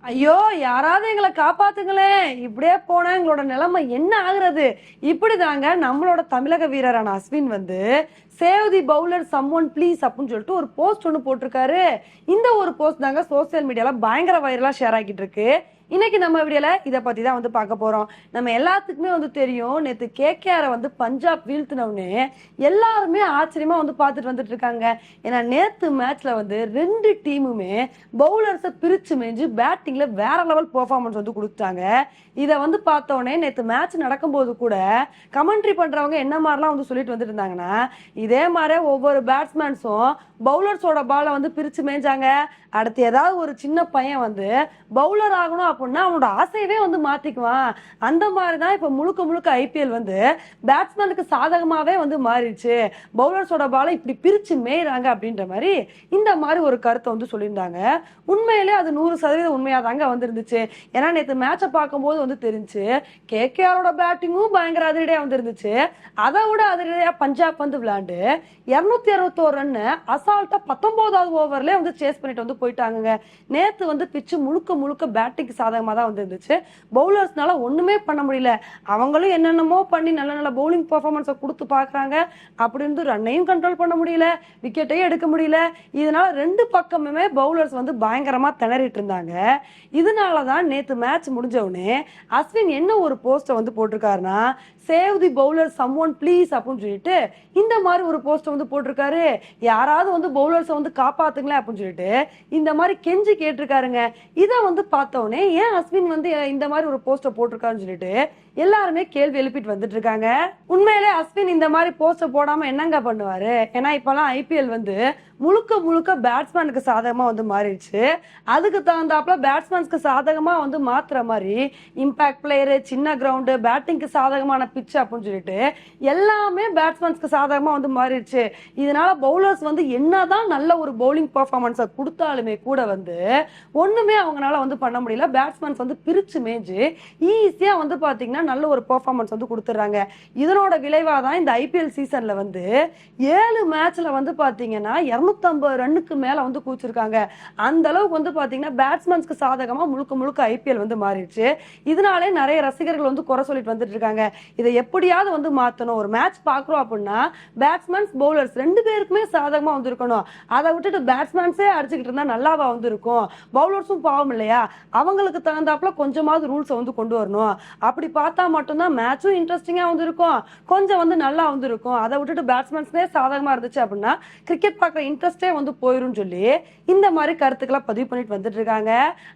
ஐயோ! யாராவது எங்கள காப்பாத்துங்களேன்! இப்படியே போனா எங்களோட நிலைமை என்ன ஆகுறது? இப்படிதாங்க நம்மளோட தமிழக வீரரான அஸ்வின் வந்து, save the bowler someone please அப்டின்னு சொல்லிட்டு ஒரு போஸ்ட் ஒண்ணு போட்டிருக்காரு. இந்த ஒரு போஸ்ட் தாங்க சோசியல் மீடியால பயங்கர வைரலா ஷேர் ஆகிட்டு இருக்கு. இன்னைக்கு நம்ம வீடியோல இத பத்தி தான் வந்து பார்க்க போறோம். நம்ம எல்லாத்துக்குமே வந்து தெரியும். நேத்து கேகேஆர வந்து பஞ்சாப் வீழ்த்தின உடனே எல்லாருமே ஆச்சரியமா வந்து பார்த்துட்டு வந்துட்டு இருக்காங்க. ஏன்னா நேத்து மேட்ச்ல வந்து 2 டீமுமே பவுலர்ஸ பிரிச்சு மேய்ஞ்சு பேட்டிங்ல வேற லெவல் பெர்ஃபார்மன்ஸ் வந்து குடுத்தாங்க. இத வந்து பார்த்த உடனே நேத்து மேட்ச் நடக்கும்போது கூட கமெண்ட்ரி பண்றவங்க என்ன மாரிலாம் வந்து சொல்லிட்டு வந்துட்டு இருந்தாங்கன்னா, இதே மாரியே ஒவ்வொரு பேட்ஸ்மேன்ஸும் பவுலர்ஸோட பால வந்து பிரிச்சு மேய்ஞ்சாங்க. அடுத்து ஏதாவது ஒரு சின்ன பையன் வந்து பவுலர் ஆகணும் அப்படின்னா அவனோட ஆசையவே வந்து மாத்திக்குவான். அந்த மாதிரி தான் இப்ப முழுக்க முழுக்க ஐபிஎல் வந்து பேட்ஸ்மேனுக்கு சாதகமாவே வந்து மாறிடுச்சு. பவுலர்ஸோட பால இப்படி பிரிச்சு மேய்றாங்க அப்படின்ற மாதிரி இந்த மாதிரி ஒரு கருத்தை வந்து சொல்லியிருந்தாங்க. உண்மையிலே அது 100% உண்மையா தாங்க வந்திருந்துச்சு. ஏன்னா நேற்று மேட்சை பார்க்கும்போது வந்து தெரிஞ்சு கேகேஆரோட பேட்டிங்கும் பயங்கர அதிரடியா வந்து இருந்துச்சு. அதை விட அதிரடியா பஞ்சாப் வந்து விளையாண்டு 261 ரன்னு அசால்ட்டா 19வது ஓவர்ல வந்து சேஸ் பண்ணிட்டு வந்து போயிட்டாங்க. நேத்து வந்து பிச்சு முழுக்க முழுக்க பேட்டிங் சாதகமா தான் வந்து இருந்துச்சு. பவுலர்ஸ்னால ஒண்ணுமே பண்ண முடியல. அவங்களும் என்னென்னமோ பண்ணி நல்ல நல்ல பவுலிங் பெர்ஃபார்மன்ஸை கொடுத்து பாக்குறாங்க. அப்படி இருந்து ரன்னையும் கண்ட்ரோல் பண்ண முடியல, விக்கெட்டையும் எடுக்க முடியல. இதனால 2 பக்கமுமே பவுலர்ஸ் வந்து பயங்கரமா திணறிட்டு இருந்தாங்க. இதனாலதான் நேத்து மேட்ச் முடிஞ்ச உடனே அஸ்வின் என்ன ஒரு போஸ்ட வந்து போட்டிருக்காருன்னா, save the bowler someone please அப்படின்னு சொல்லிட்டு இந்த மாதிரி ஒரு போஸ்ட் வந்து போட்டிருக்காரு. யாராவது வந்து பவுலர்ஸை வந்து காப்பாத்துங்களேன் அப்படின்னு சொல்லிட்டு இந்த மாதிரி கெஞ்சி கேட்டிருக்காருங்க. இதை வந்து பார்த்தோன்னே ஏன் அஸ்வின் வந்து இந்த மாதிரி ஒரு போஸ்ட போட்டிருக்காருன்னு சொல்லிட்டு எல்லாருமே கேள்வி எழுப்பிட்டு வந்துட்டு இருக்காங்க. உண்மையிலே அஸ்வின் இந்த மாதிரி போஸ்ட போடாம என்னங்க பண்ணுவாரு? ஏன்னா இப்பெல்லாம் ஐபிஎல் வந்து முழுக்க முழுக்க பேட்ஸ்மேனுக்கு சாதகமா வந்து மாறிடுச்சு. அதுக்கு தகுந்தாப்புல பேட்ஸ்மேன்ஸ்க்கு சாதகமா வந்து மாத்துற மாதிரி இம்பாக்ட் பிளேயரு, சின்ன கிரவுண்டு, பேட்டிங்க்கு சாதகமான பிட்ச் அப்படின்னு சொல்லிட்டு எல்லாமே பேட்ஸ்மேன்ஸ்க்கு சாதகமா வந்து மாறிடுச்சு. இதனால பவுலர்ஸ் வந்து என்னதான் நல்ல ஒரு பவுலிங் பெர்ஃபார்மன்ஸை கொடுத்தாலுமே கூட வந்து ஒண்ணுமே அவங்களால வந்து பண்ண முடியல. பேட்ஸ்மேன்ஸ் வந்து பிரிச்சு மேய்ஞ்சு ஈஸியா வந்து பாத்தீங்கன்னா நல்ல ஒரு பெர்ஃபார்மன்ஸ் வந்து கொடுத்துறாங்க. இதனோட விளைவா தான் இந்த ஐபிஎல் சீசன்ல வந்து 7 மேட்ச்ல வந்து பாத்தீங்கன்னா 250 ரன்னுக்கு மேல வந்து கூச்சிருக்காங்க. அந்த அளவுக்கு வந்து பாத்தீங்கன்னா பேட்ஸ்மேன்ஸ்க்கு சாதகமா முழுக்க முழுக்க ஐபிஎல் வந்து மாறிடுச்சு. இதனாலே நிறைய ரசிகர்கள் வந்து குறை சொல்லிட்டு வந்துட்டு இருக்காங்க. இதை எப்படியாவது வந்து மாத்தணும். ஒரு மேட்ச் பாக்குறோம் அப்படின்னா பேட்ஸ்மேன்ஸ் பவுலர்ஸ் 2 பேருக்குமே சாதகமா வந்து இருக்கணும். அதை விட்டுட்டு பேட்ஸ்மேன்ஸே அடிச்சுக்கிட்டு இருந்தா நல்லாவா வந்து இருக்கும்? பவுலர்ஸும் பாவம் இல்லையா? அவங்களுக்கு தகுந்தாப்புல கொஞ்சமாவது ரூல்ஸை வந்து கொண்டு வரணும். அப்படி பார்த்தா மட்டும்தான் மேட்சும் இன்ட்ரெஸ்டிங்கா வந்து இருக்கும், கொஞ்சம் வந்து நல்லா வந்து இருக்கும். அதை விட்டுட்டு பேட்ஸ்மேன்ஸ்னே சாதகமா இருந்துச்சு அப்படின்னா கிரிக்கெட் பார்க்குற இன்ட்ரெஸ்டே வந்து போயிரும் சொல்லி இந்த மாதிரி கருத்துக்களை பதிவு பண்ணிட்டு வந்துட்டு இருக்காங்க.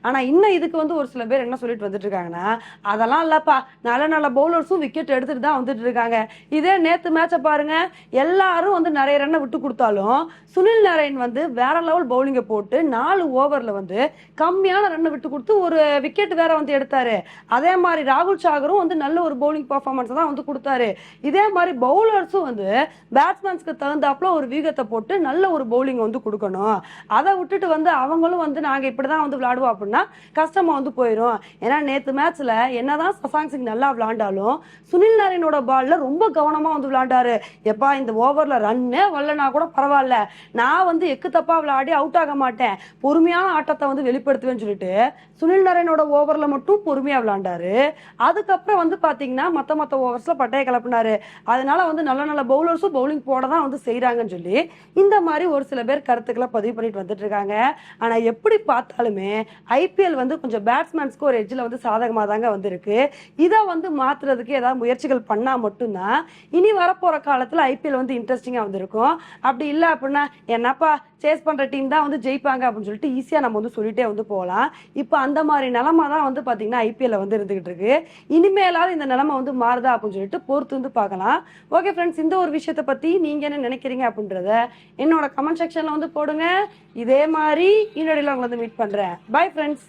ஆனா இன்னும் இதுக்கு வந்து ஒரு சில பேர் என்ன சொல்லிட்டு வந்துட்டு இருக்காங்கன்னா, அதெல்லாம் இல்லப்பா, நல்ல நல்ல பவுலர்ஸும் விக்கெட் எடுத்துட்டு தான் வந்துட்டு இருக்காங்க. இதே நேத்து மேட்சை பாருங்க, எல்லாரும் வந்து நிறைய ரன்னை விட்டு கொடுத்தாலும் சுனில் நாராயண் வந்து வேற லெவல் பவுலிங்கை போட்டு 4 ஓவர்ல வந்து கம்மியான ரன்னை விட்டு கொடுத்து ஒரு விக்கெட் வேற வந்து எடுத்தாரு. அதே மாதிரி ராகுல் சாகரும் வந்து நல்ல ஒரு பவுலிங் பெர்ஃபார்மன்ஸ் தான் வந்து கொடுத்தாரு. இதே மாதிரி பவுலர்ஸும் வந்து பேட்ஸ்மேன்ஸ்க்கு தகுந்தாப்புல ஒரு வீகத்தை போட்டு நல்ல ஒரு பவுலிங் வந்து கொடுக்கணும். அதை விட்டுட்டு வந்து அவங்களும் வந்து நாங்க இப்படிதான் வந்து விளையாடுவோம் அப்படின்னா கஷ்டமா வந்து போயிடும். ஏன்னா நேத்து மேட்ச்ல என்னதான் சசாங் சிங் நல்லா விளையாண்டாலும் சுனில் நாராயணோட பால்ல ரொம்ப கவனமா வந்து விளையாண்டாரு. எப்பா இந்த ஓவர்ல ரன்னே வரலனா கூட பரவாயில்ல, நான் வந்து எக்கு தப்பா விளையாடி அவுட் ஆக மாட்டேன், பொறுமையான ஆட்டத்தை வந்து வெளிப்படுத்துவேன்னு சொல்லிட்டு சுனில் நாராயணோட ஓவர்ல மட்டும் பொறுமையா விளையாண்டாரு. அதுக்கப்புறம் வந்து பாத்தீங்கன்னா மத்த ஓவர்ஸ்ல பட்டைய கிளப்பினாரு. அதனால வந்து நல்ல நல்ல பவுலர்ஸும் பவுலிங் போட தான் வந்து செய்யறாங்கன்னு சொல்லி இந்த மாதிரி ஒரு சில பேர் கருத்துக்களை பதிவு பண்ணிட்டு வந்துட்டு இருக்காங்க. ஆனா எப்படி பார்த்தாலுமே ஐபிஎல் வந்து கொஞ்சம் பேட்ஸ்மேன்ஸ்க்கு ஒரு எட்ஜில் வந்து சாதகமாக தாங்க வந்திருக்கு. இதை வந்து மாத்துறதுக்கு ஏதாவது முயற்சிகள் பண்ணா மட்டும்தான் இனி வரப்போற காலத்துல ஐபிஎல் வந்து இன்ட்ரெஸ்டிங்கா வந்திருக்கும். அப்படி இல்லை அப்படின்னா என்னப்பா சேஸ் பண்ற டீம் தான் வந்து ஜெயிப்பாங்க அப்படின்னு சொல்லிட்டு ஈஸியா நம்ம வந்து சொல்லிட்டே வந்து போகலாம். இப்போ அந்த மாதிரி நிலைமை தான் வந்து பாத்தீங்கன்னா ஐபிஎல் வந்து இருந்துகிட்டு இருக்கு. இனிமேலாவது இந்த நிலைமை வந்து மாறுதா அப்படின்னு சொல்லிட்டு பொறுத்து வந்து பார்க்கலாம். ஓகே ஃப்ரெண்ட்ஸ், இந்த ஒரு விஷயத்தை பத்தி நீங்க என்ன நினைக்கிறீங்க அப்படின்றத என்னோட கமெண்ட் செக்ஷன்ல வந்து போடுங்க. இதே மாதிரி இன்னொரு உங்களை வந்து மீட் பண்றேன். Bye friends.